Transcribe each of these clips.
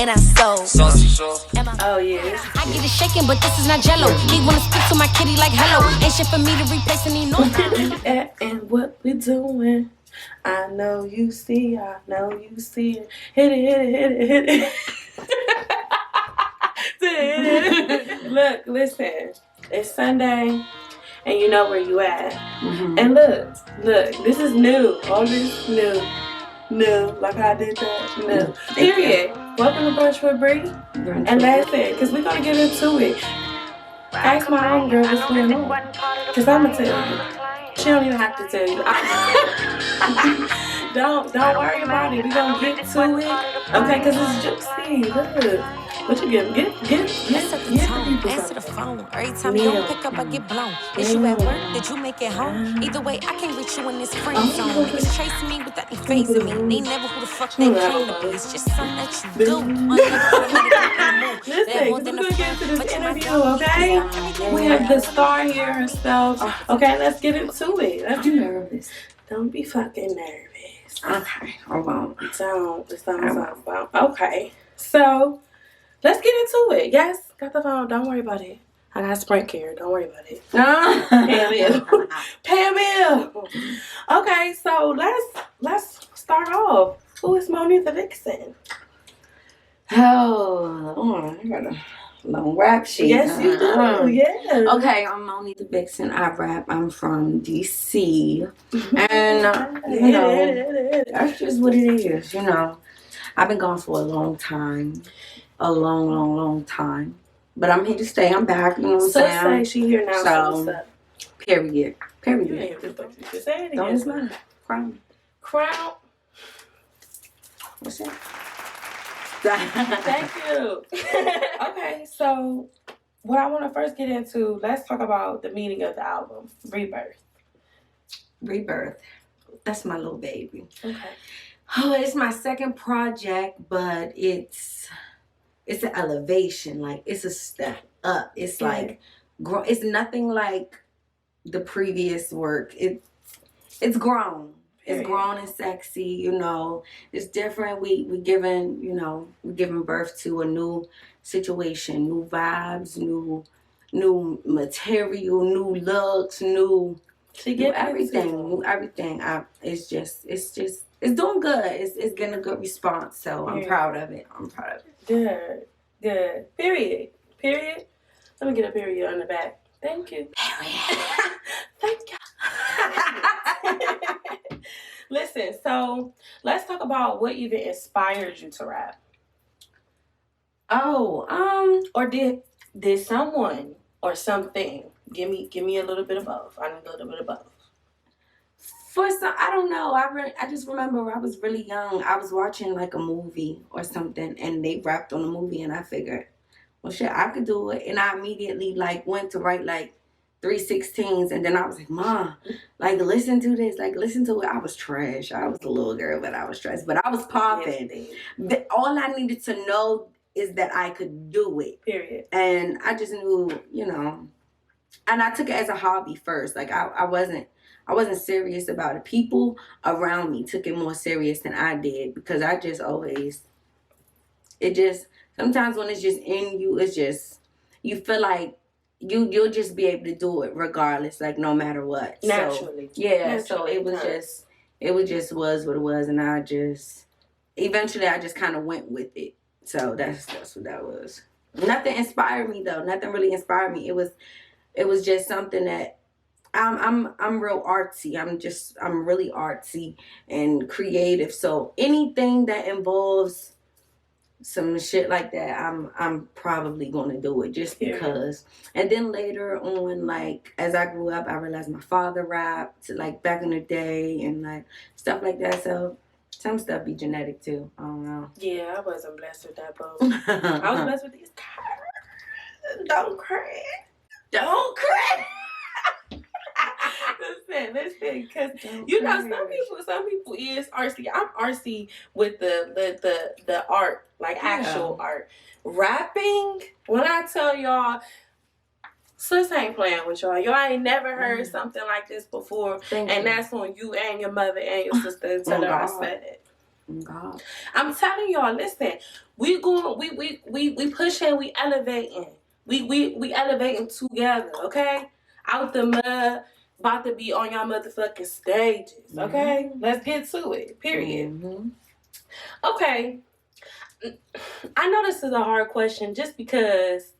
and I sold. Oh yeah. I get it shaking, but this is not jello. He wanna speak to my kitty like hello. Ain't shit for me to replace any no. And what we doing? I know you see. I know you see it. Hit it, hit it, hit it, hit it. Look, listen. It's Sunday, and you know where you at. And look. This is new. All this new. Like how I did that. New. Period. Welcome to Brunch with Bree. And that's it, because we're gonna get into it. Ask my homegirl what's going on, because I'm gonna tell you. She don't even have to tell you. Don't worry about it. We gonna get to it, okay? Because it's juicy. Look, what you get? Get Answer the phone. Every time you don't pick up, I get blown. Is you at work? Did you make it home? Either way, I can't reach you in this friend zone. Niggas chasing me without any phasing me. They never who the fuck they claim to be. It's just something that you do. Listen, we're gonna get into this interview, okay? We have the star here herself. Okay, let's get into it. I'm nervous. Don't be fucking nervous. Okay, I won't. Don't. Okay, so let's get into it. Yes, got the phone. Don't worry about it. I got Sprint care. Don't worry about it. Pam in. Okay, so let's start off. Who is Monie Thee Vixen? Oh, I got a long rap sheet. Yes, you do. Yeah. Okay, I'm Monie Thee Vixen. I rap. I'm from DC, and that's just what it is. I've been gone for a long time, a long time. But I'm here to stay. I'm back. You know what I'm saying? Say she here now. So what's up? Period. You ain't just say it Don't again. Crown. What's that? Thank you. Okay, so what I want to first get into, let's talk about the meaning of the album, Rebirth. That's my little baby. Okay. Oh, it's my second project, but it's an elevation. Like, it's a step up. It's like it's nothing like the previous work. It's grown. It's grown and sexy, It's different. We giving birth to a new situation, new vibes, new material, new looks, new everything. It's doing good. It's getting a good response. So I'm proud of it. Good. Period. Let me get a period on the back. Thank you. Thank you. Listen, so let's talk about what even inspired you to rap. Or did someone or something give me a little bit of both? I need a little bit of both. I don't know. I just remember I was really young. I was watching like a movie or something, and they rapped on the movie, and I figured, well, shit, I could do it. And I immediately went to write 3/16s, and then I was like, Ma, listen to this, listen to it. I was trash. I was a little girl, but I was trash. But I was popping. All I needed to know is that I could do it. Period. And I just knew, and I took it as a hobby first. I wasn't serious about it. People around me took it more serious than I did, because I just always, sometimes when it's just in you, it's just, you feel like you'll just be able to do it regardless, no matter what. Naturally. So it was just was what it was, and eventually I just kind of went with it. So that's what that was. Nothing inspired me though. Nothing really inspired me. It was just something that I'm real artsy. I'm really artsy and creative. So anything that involves some shit like that, I'm probably gonna do it just because. And then later on, as I grew up, I realized my father rapped back in the day and stuff like that. So some stuff be genetic too. I don't know. Yeah, I wasn't blessed with that, bro. I was blessed with these curves. Don't cry. Listen, because some people is artsy. I'm artsy with the art, actual art. Rapping, when I tell y'all, sis ain't playing with y'all. Y'all ain't never heard something like this before. And that's on you and your mother and your sister until I said it. God. I'm telling y'all, listen, we pushing, we elevating. We elevating together, okay? Out the mud, about to be on y'all motherfucking stages, okay? Mm-hmm. Let's get to it, period. Mm-hmm. Okay. I know this is a hard question just because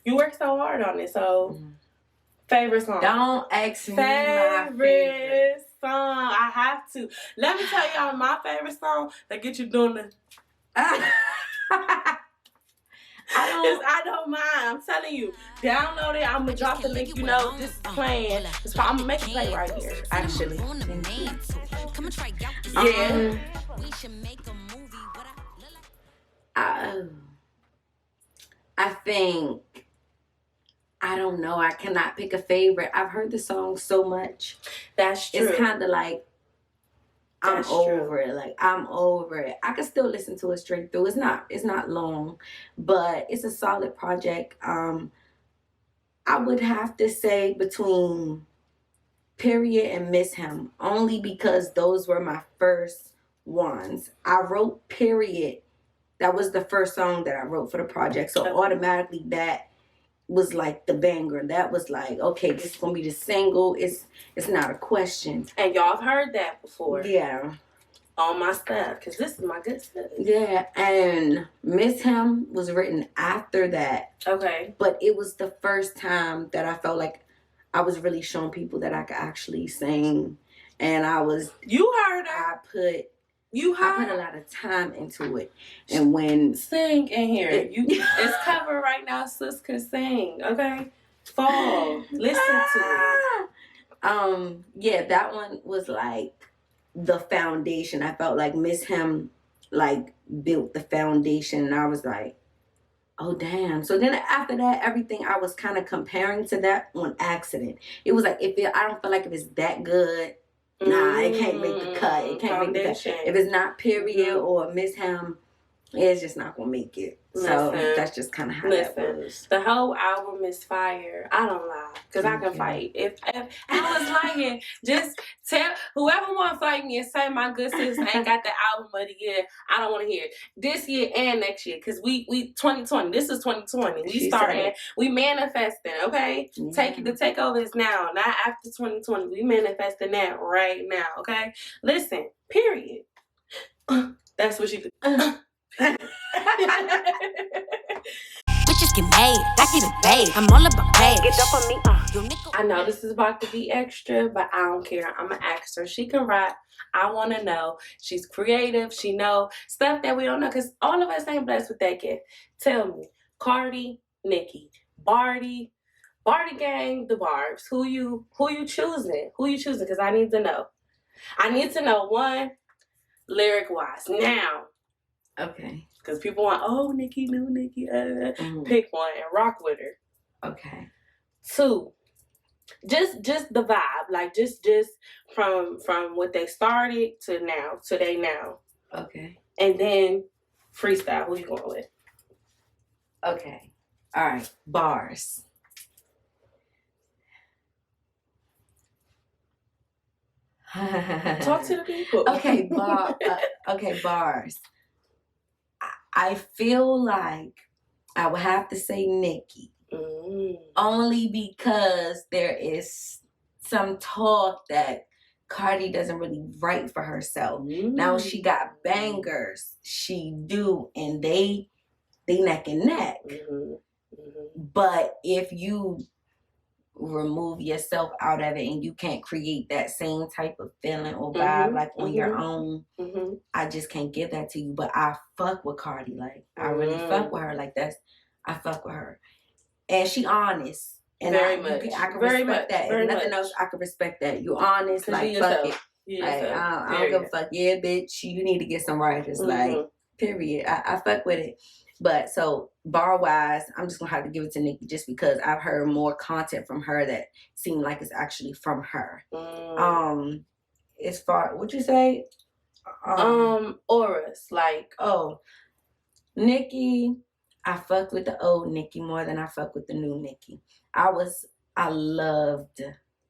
you work so hard on it, so favorite song. Don't ask me my favorite song. I have to. Let me tell y'all my favorite song that get you doing the I don't mind. I'm telling you. Download it. I'm gonna drop the link. You know, this is playing. I'm gonna make it play right here, actually. Yeah. I think, I don't know. I cannot pick a favorite. I've heard the song so much. That's true. It's kind of like, I'm over it. Like, I'm over it. I can still listen to it straight through. It's not long, but it's a solid project. I would have to say between Period and Miss Him, only because those were my first ones. I wrote Period. That was the first song that I wrote for the project. So automatically that was like the banger. That was like, okay, this is gonna be the single. It's not a question. And y'all have heard that before. Yeah. On my stuff, because this is my good stuff. Yeah, and Miss Him was written after that. Okay. But it was the first time that I felt like I was really showing people that I could actually sing. And You heard her. I put a lot of time into it. And when sing in here, it's covered right now. Sis can sing. Okay, fall. Listen to it. Yeah, that one was like the foundation. I felt like Miss Him like built the foundation, and I was like, oh damn. So then after that, everything I was kind of comparing to that on accident. It was like I don't feel like if it's that good. Nah, it can't make the cut. It can't make the cut. If it's not Period or Miss Him, it's just not gonna make it. So that's just kind of how that was. The whole album is fire. I don't lie, cause I can fight. If I was lying, just tell whoever want to fight me and say my good sis ain't got the album of the year. I don't want to hear it this year and next year, cause we 2020. This is 2020. We starting. We manifesting. Okay, the takeover is now, not after 2020. We manifesting that right now. Okay, listen. Period. That's what you do. Bitches get made, I get it paid. I'm all about pay. Get up on me, I know this is about to be extra, but I don't care. I'm an actor. She can rap. I want to know. She's creative. She know stuff that we don't know, because all of us ain't blessed with that gift. Tell me, Cardi, Nicki, Barty gang, the Barbs. Who you choosing? Who you choosing? Because I need to know. I need to know, one, lyric wise. Now. Okay. Because people want, Nicki, new Nicki. Pick one and rock with her. Okay. Two, just the vibe, like just from what they started to now, today now. Okay. And then freestyle. Who you going with? Okay. All right. Bars. Talk to the people. Okay. Bars. I feel like I would have to say Nicki. Only because there is some talk that Cardi doesn't really write for herself. Now she got bangers. She do, and they neck and neck. But if you remove yourself out of it and you can't create that same type of feeling or vibe like on your own, I just can't give that to you. But I fuck with Cardi. Like I really fuck with her. Like I fuck with her. And she honest. And I can respect that. If nothing else, I can respect that. You honest, like fuck it. Like, I don't give a fuck. Yeah, bitch, you need to get some writers. Like, period. I fuck with it. But so bar wise, I'm just gonna have to give it to Nicki just because I've heard more content from her that seemed like it's actually from her. As far what you say? Auras, like Nicki, I fuck with the old Nicki more than I fuck with the new Nicki. I loved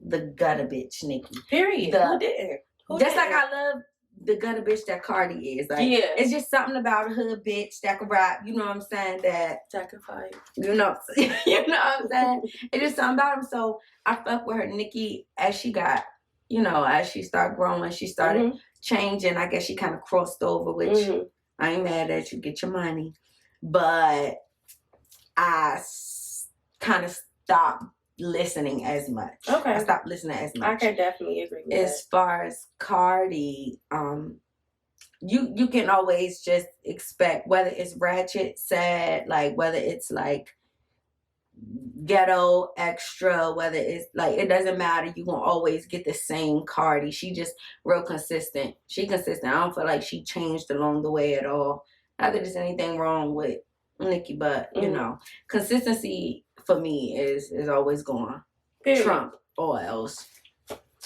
the gutter bitch Nicki. Period. Who didn't? Just like I love the gutter bitch that Cardi is. Like, it's just something about a hood bitch that can rap. You know what I'm saying? That can fight. You know what I'm saying? It's just something about him. So I fuck with her. Nicki, as she got, as she started growing, she started changing. I guess she kind of crossed over, which I ain't mad at you. Get your money. But I kind of stopped listening as much. Okay. I stopped listening as much. I can definitely agree with that. As far as Cardi, you can always just expect, whether it's ratchet, sad, like whether it's like ghetto, extra, whether it's like, it doesn't matter. You gonna always get the same Cardi. She just real consistent. She consistent. I don't feel like she changed along the way at all. Not that there's anything wrong with Nicki, but consistency for me is always going Trump or else.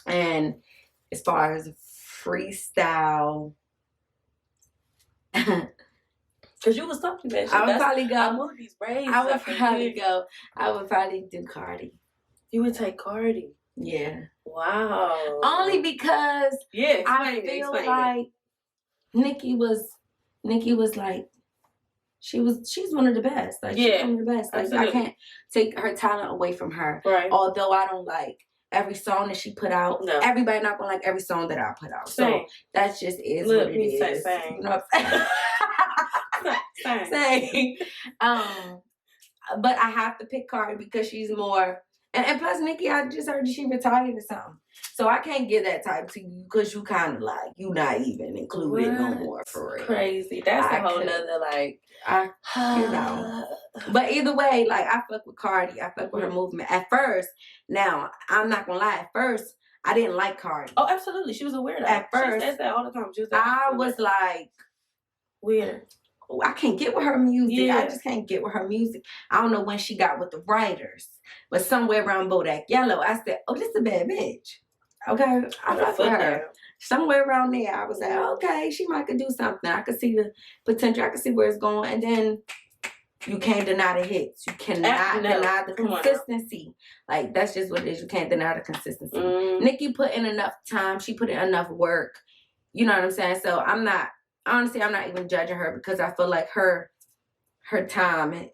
And as far as freestyle, because you was talking about shit. I would probably go. I would probably do Cardi. You would take Cardi? Yeah. Wow. Only because I feel like Nicki was like, she's one of the best. Like, she's one of the best. Like, absolutely. I can't take her talent away from her. Right. Although I don't like every song that she put out. No. Everybody not gonna like every song that I put out. So that just is what it is. You know what I'm saying? Same. But I have to pick Cardi because she's more. And plus, Nicki, I just heard she retired or something. So I can't give that type to you because you kind of like, you not even included no more for real. Crazy. That's a whole nother, like. But either way, like, I fuck with Cardi. I fuck with her movement. At first, now, I'm not going to lie. At first, I didn't like Cardi. Oh, absolutely. She was a weirdo. At first. She says that all the time. I was like. Weird. I can't get with her music. Yeah. I just can't get with her music. I don't know when she got with the writers, but somewhere around Bodak Yellow, I said, "Oh, this is a bad bitch." Okay, I fuck with her. Somewhere around there, I was like, "Okay, she might could do something. I could see the potential. I could see where it's going." And then you can't deny the hits. You cannot deny the consistency. Like, that's just what it is. You can't deny the consistency. Nicki put in enough time. She put in enough work. You know what I'm saying? So I'm not even judging her because I feel like her time,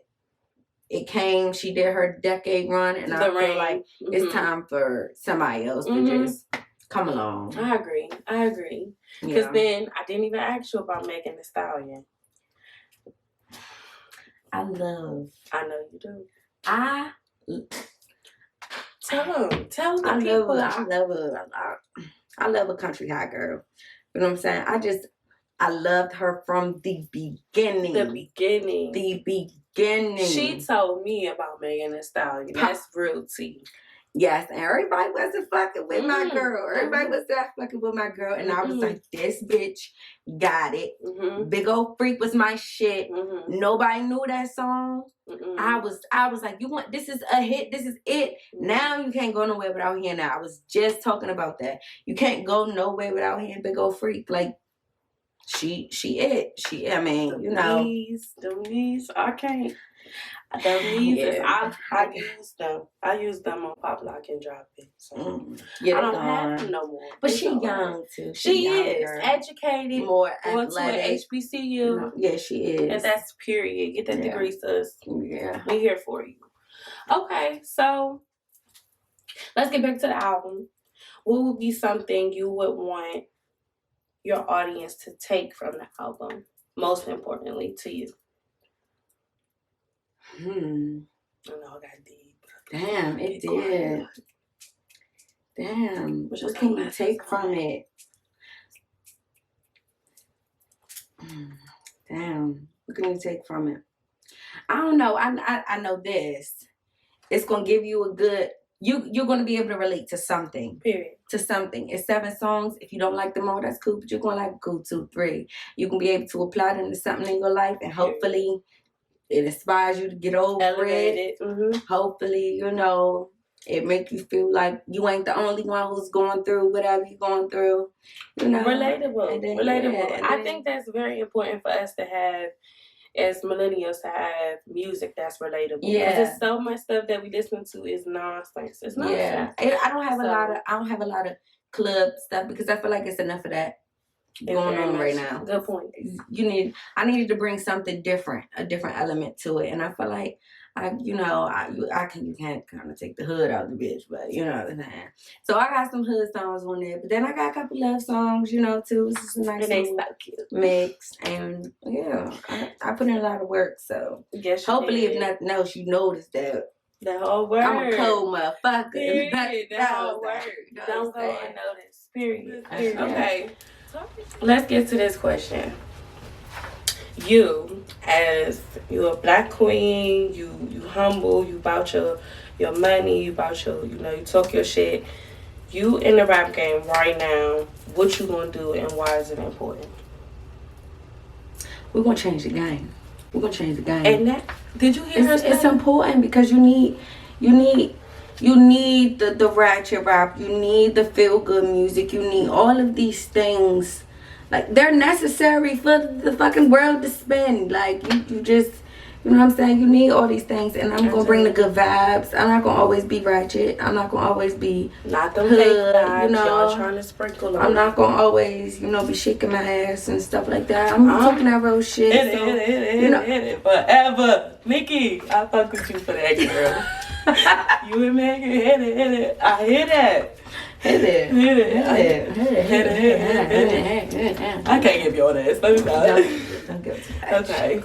it came, she did her decade run, and I feel like it's time for somebody else to just come along. I agree. Because then I didn't even ask you about Megan Thee Stallion. I know you do. Tell them people. I love a country hot girl. You know what I'm saying? I loved her from the beginning. She told me about Megan Thee Stallion. That's real tea. Yes, and everybody wasn't fucking with my girl. Everybody was not fucking with my girl. And I was like, this bitch got it. Big Old Freak was my shit. Nobody knew that song. I was like, this is a hit. This is it. Now you can't go nowhere without hearing that. I was just talking about that. You can't go nowhere without hearing Big Old Freak. Like, I mean, you know. Them knees, I can't. I use them. I use them on Pop Lock and Drop It. So I don't have them no more. But she young too. She is educated, more going athletic. To an HBCU. No, yeah, she is. And that's period. Get that degree, sis. Yeah, we're here for you. Okay, so let's get back to the album. What would be something you would want your audience to take from the album, most importantly to you? I know I got deep. Damn, it did. Damn, what can you take from it? Damn, what can you take from it? I don't know. I know this. It's gonna give you a good. You're gonna be able to relate to something. Period. To something. It's 7 songs. If you don't like them all, that's cool. But you're gonna like cool 2, 3. You can be able to apply them to something in your life, and hopefully, it inspires you to get over it. Hopefully, you know, it make you feel like you ain't the only one who's going through whatever you're going through. You know, relatable. I think that's very important for us to have. As millennials, to have music that's relatable. Yeah, because there's so much stuff that we listen to is nonsense. It's nonsense. Yeah, I don't have a lot of club stuff because I feel like it's enough of that going on right now. Good point. I needed to bring something different, a different element to it, and I feel like you can't kind of take the hood out of the bitch, but you know what I'm saying. So I got some hood songs on there, but then I got a couple love songs, too. This is a nice little mix, and yeah, I put in a lot of work. So hopefully, if nothing else, you noticed that. The whole word. I'm a cold motherfucker. Period. The whole word. Don't go unnoticed. Period. Okay. Let's get to this question. You, as you're a black queen, you humble, you bout your money, you bout your, you talk your shit. You in the rap game right now, what you gonna do and why is it important? We're gonna change the game. And that, did you hear her? It's important because you need the ratchet rap, you need the feel good music, you need all of these things. Like, they're necessary for the fucking world to spin. Like, you just, you know what I'm saying? You need all these things, and I'm gonna bring the good vibes. I'm not gonna always be ratchet. I'm not gonna always be not the fake vibes, y'all trying to sprinkle on. I'm not gonna always, be shaking my ass and stuff like that. I'm talking that real shit. Hit it forever. Nikki, I fuck with you for that, girl. You and Megan, hit it. I hear that. Hit it. I can't give you all that. Let me know. Don't give it. Okay.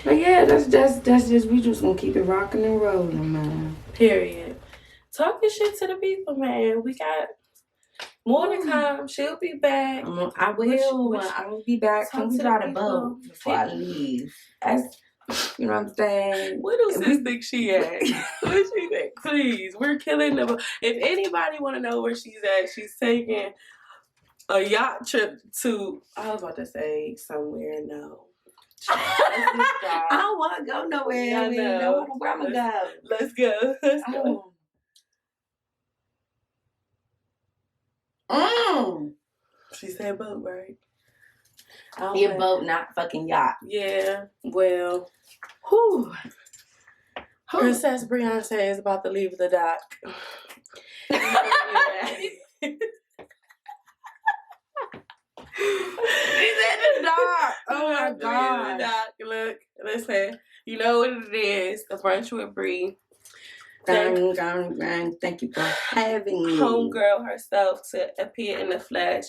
But yeah, that's just, we just gonna keep it rocking and rolling, man. Period. Talking shit to the people, man. We got more to come. She'll be back. I will be back. Come to the boat before I leave. You know what I'm saying? What does this think she at? What she think? Please, we're killing them. If anybody want to know where she's at, she's taking a yacht trip to, I was about to say somewhere, no. I don't want to go nowhere. I know where I'm going to go. Let's go. She said boat, right? Your boat, not fucking yacht. Yeah, well. Whew. Princess Beyonce is about to leave the dock. She's in the dock. Oh my God. Look, listen. You know what it is. The Brunch with Bree. Thank you for having me. Homegirl herself to appear in the flesh.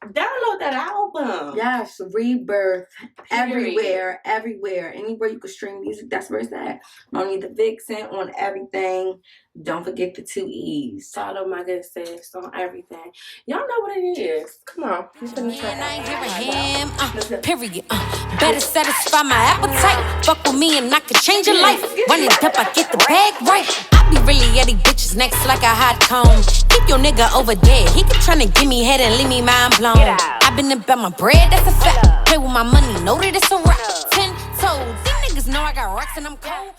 Download that album. Yes, Rebirth. Everywhere. Anywhere you can stream music, that's where it's at. Monie Thee Vixen on everything. Don't forget the 2 E's. Follow my good sis on everything. Y'all know what it is. Come on. And I ain't giving him, period. Better satisfy my appetite. Fuck with me and I can change your life. Run it up, I get the bag right. I be really at these bitches next like a hot comb. Keep your nigga over there. He keep tryna give me head and leave me mind blown. I been about my bread, that's a fact. Play with my money, know that it's a rap. 10 toes, these niggas know I got rocks and I'm cold.